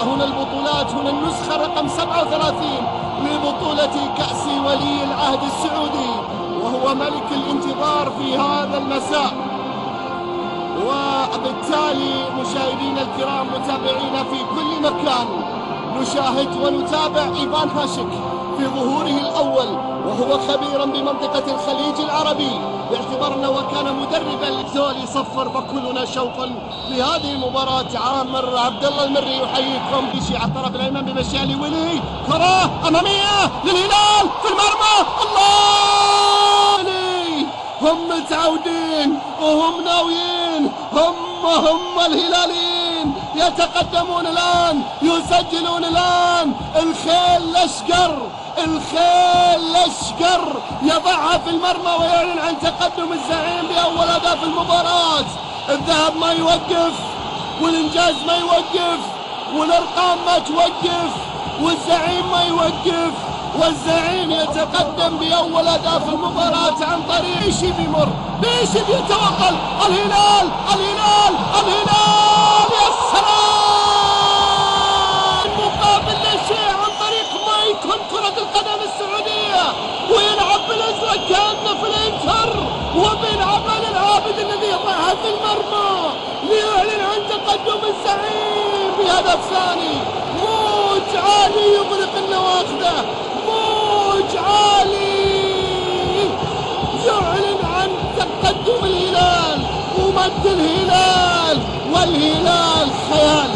هنا البطولات، هنا النسخة رقم 37 لبطولة كأس ولي العهد السعودي، وهو ملك الانتظار في هذا المساء. وبالتالي مشاهدينا الكرام متابعينا في كل مكان، نشاهد ونتابع إيفان هاشك في ظهوره الأول، وهو خبيرا بمنطقة الخليج العربي باعتبارنا وكان مدربا للزول يصفر، وكلنا شوقا لهذه المباراة. عامر عبد الله المري يحييكم. بشي على الطرف الأيمن بمشالي ولي، كرة أمامية للهلال في المرمى. الله! هم متعودين وهم ناويين، هم الهلاليين يتقدمون الآن، يسجلون الآن. الخيل الأشقر يضعها في المرمى ويعلن عن تقدم الزعيم بأول أهداف المباراة. الذهب ما يوقف، والإنجاز ما يوقف، والأرقام ما توقف، والزعيم ما يوقف، والزعيم يتقدم بأول أهداف المباراة عن طريق بيشي بيمر، بيشي بيتوغل. الهلال يا سلام! مقابل لا شيء عن طريق مايكون كرة القدم السعودية، ويلعب بالأزرق كأنه في الإنتر، وبيلعبها للعابد الذي يضعها في المرمى ليعلن عن تقدم الزعيم بهدف ثاني. موج عالي يغلق النواخذة، موج عالي يعلن عن تقدم الهلال ومد الهلال، والهلال خيال.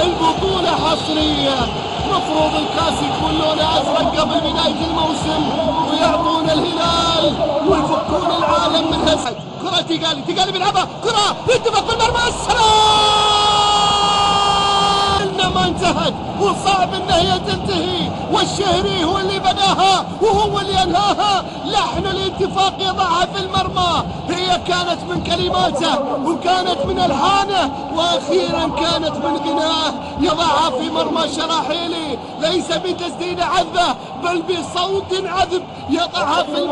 البطولة حصرية. مفروض الكاس يكون لونه أزرق قبل بداية الموسم، ويعطون الهلال ويفكون العالم من هسد. كرة تقالي بيلعبها، كرة يتفق في المرمى. السلام! ما انتهت، وصعب ان هي تنتهي، والشهري هو اللي بداها وهو اللي انهاها. لحن الاتفاق يضعها في المرمى، هي كانت من كلماته وكانت من الحانه، واخيرا كانت من غناه. يضعها في مرمى شراحيلي، ليس بتسديد عذبه بل بصوت عذب، يضعها في المرمى.